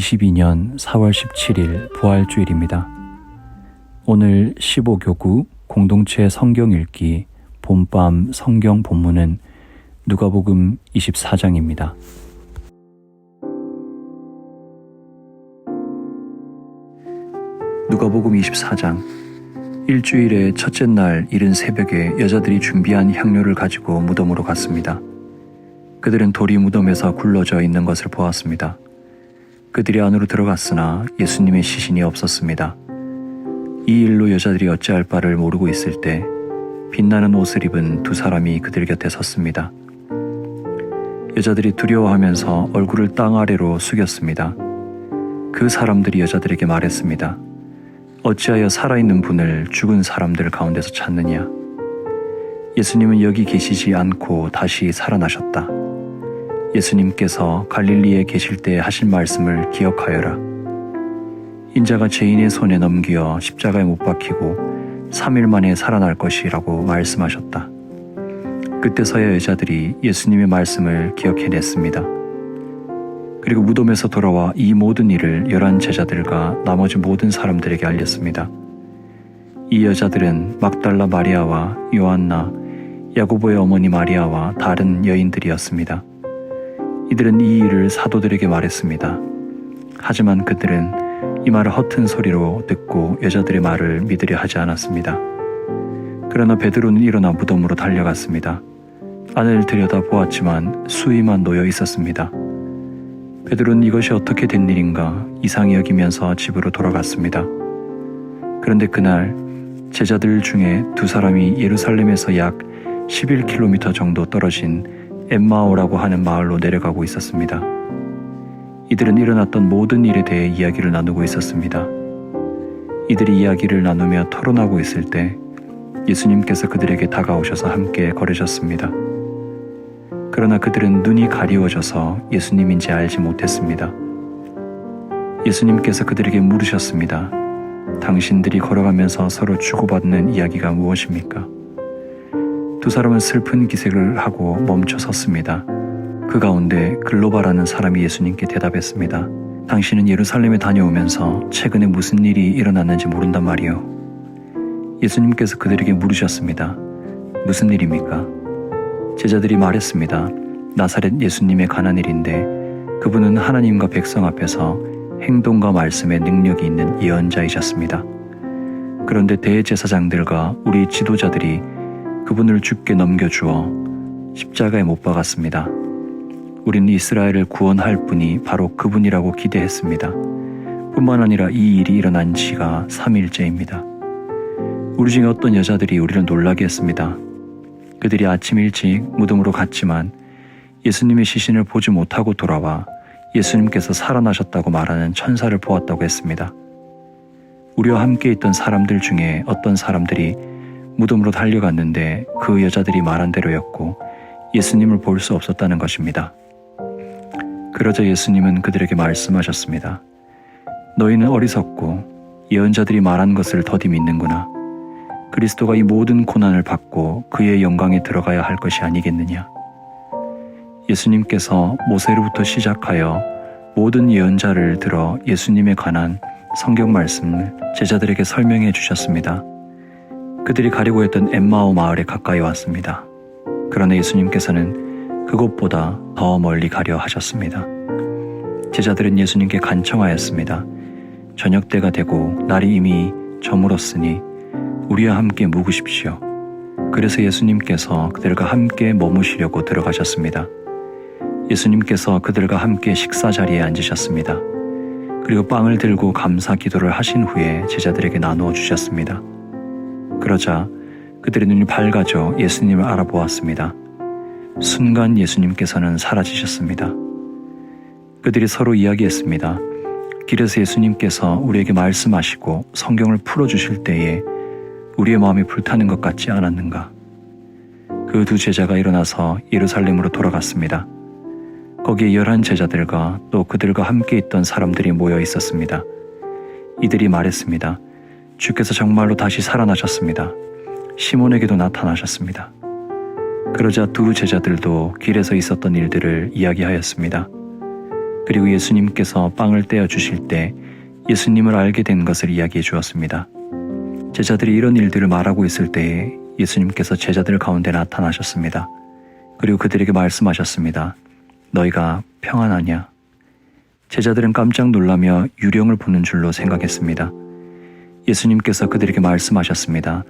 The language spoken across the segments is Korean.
2022년 4월 17일 부활주일입니다. 오늘 15교구 공동체 성경 읽기 봄밤 성경 본문은 누가복음 24장입니다. 누가복음 24장. 일주일의 첫째 날 이른 새벽에 여자들이 준비한 향료를 가지고 무덤으로 갔습니다. 그들은 돌이 무덤에서 굴러져 있는 것을 보았습니다. 그들이 안으로 들어갔으나 예수님의 시신이 없었습니다. 이 일로 여자들이 어찌할 바를 모르고 있을 때 빛나는 옷을 입은 두 사람이 그들 곁에 섰습니다. 여자들이 두려워하면서 얼굴을 땅 아래로 숙였습니다. 그 사람들이 여자들에게 말했습니다. 어찌하여 살아있는 분을 죽은 사람들 가운데서 찾느냐? 예수님은 여기 계시지 않고 다시 살아나셨다. 예수님께서 갈릴리에 계실 때 하신 말씀을 기억하여라. 인자가 죄인의 손에 넘겨 십자가에 못 박히고 3일 만에 살아날 것이라고 말씀하셨다. 그때서야 여자들이 예수님의 말씀을 기억해냈습니다. 그리고 무덤에서 돌아와 이 모든 일을 11 제자들과 나머지 모든 사람들에게 알렸습니다. 이 여자들은 막달라 마리아와 요한나, 야고보의 어머니 마리아와 다른 여인들이었습니다. 이들은 이 일을 사도들에게 말했습니다. 하지만 그들은 이 말을 허튼 소리로 듣고 여자들의 말을 믿으려 하지 않았습니다. 그러나 베드로는 일어나 무덤으로 달려갔습니다. 안을 들여다보았지만 수의만 놓여 있었습니다. 베드로는 이것이 어떻게 된 일인가 이상히 여기면서 집으로 돌아갔습니다. 그런데 그날 제자들 중에 두 사람이 예루살렘에서 약 11km 정도 떨어진 엠마오라고 하는 마을로 내려가고 있었습니다. 이들은 일어났던 모든 일에 대해 이야기를 나누고 있었습니다. 이들이 이야기를 나누며 토론하고 있을 때 예수님께서 그들에게 다가오셔서 함께 걸으셨습니다. 그러나 그들은 눈이 가리워져서 예수님인지 알지 못했습니다. 예수님께서 그들에게 물으셨습니다. 당신들이 걸어가면서 서로 주고받는 이야기가 무엇입니까? 두 사람은 슬픈 기색을 하고 멈춰 섰습니다. 그 가운데 글로바라는 사람이 예수님께 대답했습니다. 당신은 예루살렘에 다녀오면서 최근에 무슨 일이 일어났는지 모른단 말이요. 예수님께서 그들에게 물으셨습니다. 무슨 일입니까? 제자들이 말했습니다. 나사렛 예수님에 관한 일인데 그분은 하나님과 백성 앞에서 행동과 말씀에 능력이 있는 예언자이셨습니다. 그런데 대제사장들과 우리 지도자들이 그분을 죽게 넘겨주어 십자가에 못 박았습니다. 우리는 이스라엘을 구원할 분이 바로 그분이라고 기대했습니다. 뿐만 아니라 이 일이 일어난 지가 3일째입니다. 우리 중에 어떤 여자들이 우리를 놀라게 했습니다. 그들이 아침 일찍 무덤으로 갔지만 예수님의 시신을 보지 못하고 돌아와 예수님께서 살아나셨다고 말하는 천사를 보았다고 했습니다. 우리와 함께 있던 사람들 중에 어떤 사람들이 무덤으로 달려갔는데 그 여자들이 말한 대로였고 예수님을 볼 수 없었다는 것입니다. 그러자 예수님은 그들에게 말씀하셨습니다. 너희는 어리석고 예언자들이 말한 것을 더디 믿는구나. 그리스도가 이 모든 고난을 받고 그의 영광에 들어가야 할 것이 아니겠느냐. 예수님께서 모세로부터 시작하여 모든 예언자를 들어 예수님에 관한 성경 말씀을 제자들에게 설명해 주셨습니다. 그들이 가려고 했던 엠마오 마을에 가까이 왔습니다. 그러나 예수님께서는 그곳보다 더 멀리 가려 하셨습니다. 제자들은 예수님께 간청하였습니다. 저녁 때가 되고 날이 이미 저물었으니 우리와 함께 묵으십시오. 그래서 예수님께서 그들과 함께 머무시려고 들어가셨습니다. 예수님께서 그들과 함께 식사 자리에 앉으셨습니다. 그리고 빵을 들고 감사 기도를 하신 후에 제자들에게 나누어 주셨습니다. 그러자 그들의 눈이 밝아져 예수님을 알아보았습니다. 순간 예수님께서는 사라지셨습니다. 그들이 서로 이야기했습니다. 길에서 예수님께서 우리에게 말씀하시고 성경을 풀어주실 때에 우리의 마음이 불타는 것 같지 않았는가? 그 두 제자가 일어나서 예루살렘으로 돌아갔습니다. 거기에 11 제자들과 또 그들과 함께 있던 사람들이 모여 있었습니다. 이들이 말했습니다. 주께서 정말로 다시 살아나셨습니다. 시몬에게도 나타나셨습니다. 그러자 두 제자들도 길에서 있었던 일들을 이야기하였습니다. 그리고 예수님께서 빵을 떼어 주실 때 예수님을 알게 된 것을 이야기해 주었습니다. 제자들이 이런 일들을 말하고 있을 때에 예수님께서 제자들 가운데 나타나셨습니다. 그리고 그들에게 말씀하셨습니다. 너희가 평안하냐? 제자들은 깜짝 놀라며 유령을 보는 줄로 생각했습니다. 예수님께서 그들에게 말씀하셨습니다.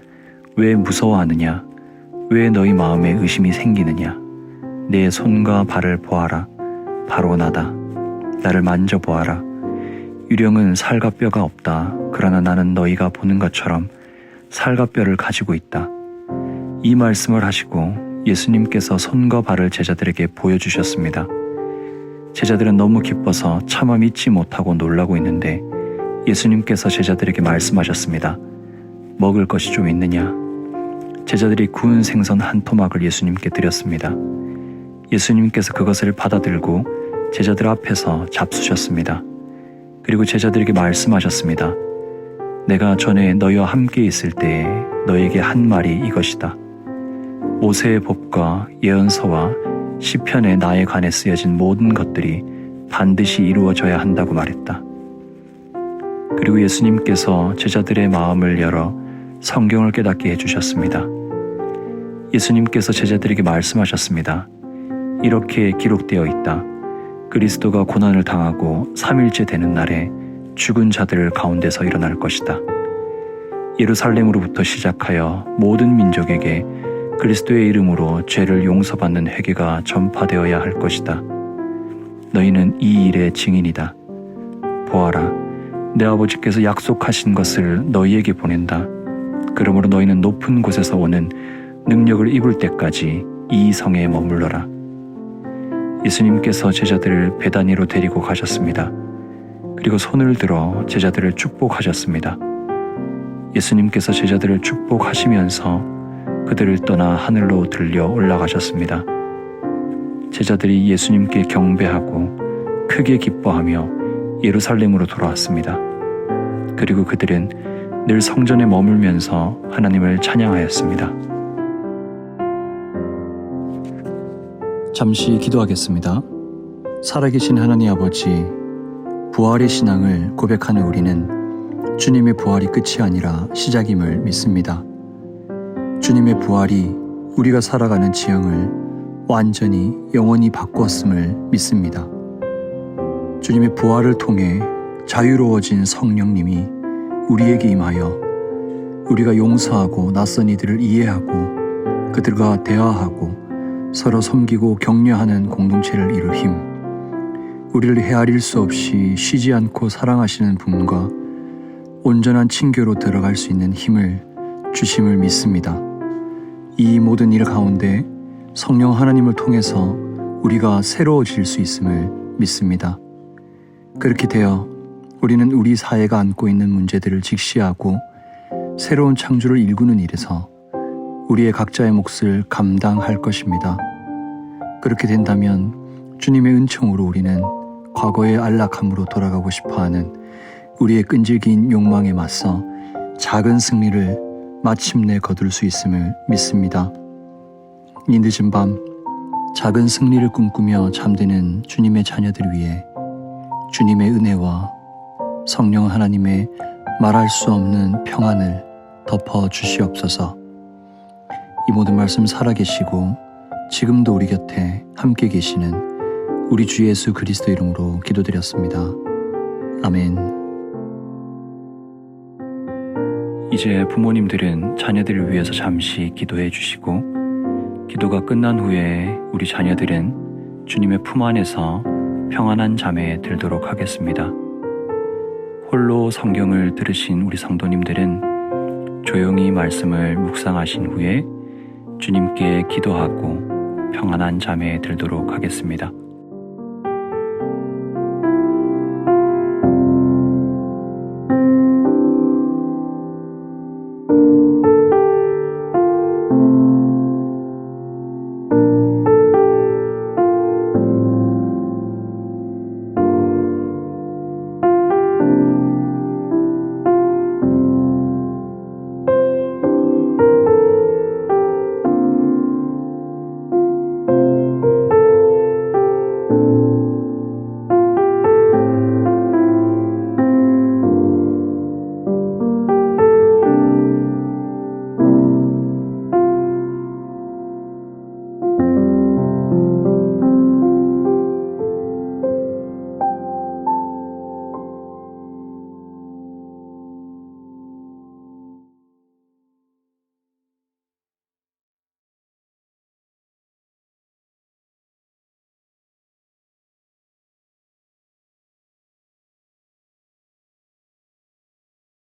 왜 무서워하느냐? 왜 너희 마음에 의심이 생기느냐? 내 손과 발을 보아라. 바로 나다. 나를 만져보아라. 유령은 살과 뼈가 없다. 그러나 나는 너희가 보는 것처럼 살과 뼈를 가지고 있다. 이 말씀을 하시고 예수님께서 손과 발을 제자들에게 보여주셨습니다. 제자들은 너무 기뻐서 차마 믿지 못하고 놀라고 있는데 예수님께서 제자들에게 말씀하셨습니다. 먹을 것이 좀 있느냐? 제자들이 구운 생선 한 토막을 예수님께 드렸습니다. 예수님께서 그것을 받아들고 제자들 앞에서 잡수셨습니다. 그리고 제자들에게 말씀하셨습니다. 내가 전에 너희와 함께 있을 때에 너에게 한 말이 이것이다. 모세의 법과 예언서와 시편에 나에 관해 쓰여진 모든 것들이 반드시 이루어져야 한다고 말했다. 그리고 예수님께서 제자들의 마음을 열어 성경을 깨닫게 해주셨습니다. 예수님께서 제자들에게 말씀하셨습니다. 이렇게 기록되어 있다. 그리스도가 고난을 당하고 3일째 되는 날에 죽은 자들 가운데서 일어날 것이다. 예루살렘으로부터 시작하여 모든 민족에게 그리스도의 이름으로 죄를 용서받는 회개가 전파되어야 할 것이다. 너희는 이 일의 증인이다. 보아라, 내 아버지께서 약속하신 것을 너희에게 보낸다. 그러므로 너희는 높은 곳에서 오는 능력을 입을 때까지 이 성에 머물러라. 예수님께서 제자들을 베다니로 데리고 가셨습니다. 그리고 손을 들어 제자들을 축복하셨습니다. 예수님께서 제자들을 축복하시면서 그들을 떠나 하늘로 들려 올라가셨습니다. 제자들이 예수님께 경배하고 크게 기뻐하며 예루살렘으로 돌아왔습니다. 그리고 그들은 늘 성전에 머물면서 하나님을 찬양하였습니다. 잠시 기도하겠습니다. 살아계신 하나님 아버지, 부활의 신앙을 고백하는 우리는 주님의 부활이 끝이 아니라 시작임을 믿습니다. 주님의 부활이 우리가 살아가는 지형을 완전히 영원히 바꾸었음을 믿습니다. 주님의 부활을 통해 자유로워진 성령님이 우리에게 임하여 우리가 용서하고 낯선 이들을 이해하고 그들과 대화하고 서로 섬기고 격려하는 공동체를 이룰 힘, 우리를 헤아릴 수 없이 쉬지 않고 사랑하시는 분과 온전한 친교로 들어갈 수 있는 힘을 주심을 믿습니다. 이 모든 일 가운데 성령 하나님을 통해서 우리가 새로워질 수 있음을 믿습니다. 그렇게 되어 우리는 우리 사회가 안고 있는 문제들을 직시하고 새로운 창조를 일구는 일에서 우리의 각자의 몫을 감당할 것입니다. 그렇게 된다면 주님의 은총으로 우리는 과거의 안락함으로 돌아가고 싶어하는 우리의 끈질긴 욕망에 맞서 작은 승리를 마침내 거둘 수 있음을 믿습니다. 이 늦은 밤 작은 승리를 꿈꾸며 잠드는 주님의 자녀들 위해 주님의 은혜와 성령 하나님의 말할 수 없는 평안을 덮어 주시옵소서. 이 모든 말씀 살아계시고 지금도 우리 곁에 함께 계시는 우리 주 예수 그리스도 이름으로 기도드렸습니다. 아멘. 이제 부모님들은 자녀들을 위해서 잠시 기도해 주시고 기도가 끝난 후에 우리 자녀들은 주님의 품 안에서 평안한 잠에 들도록 하겠습니다. 홀로 성경을 들으신 우리 성도님들은 조용히 말씀을 묵상하신 후에 주님께 기도하고 평안한 잠에 들도록 하겠습니다.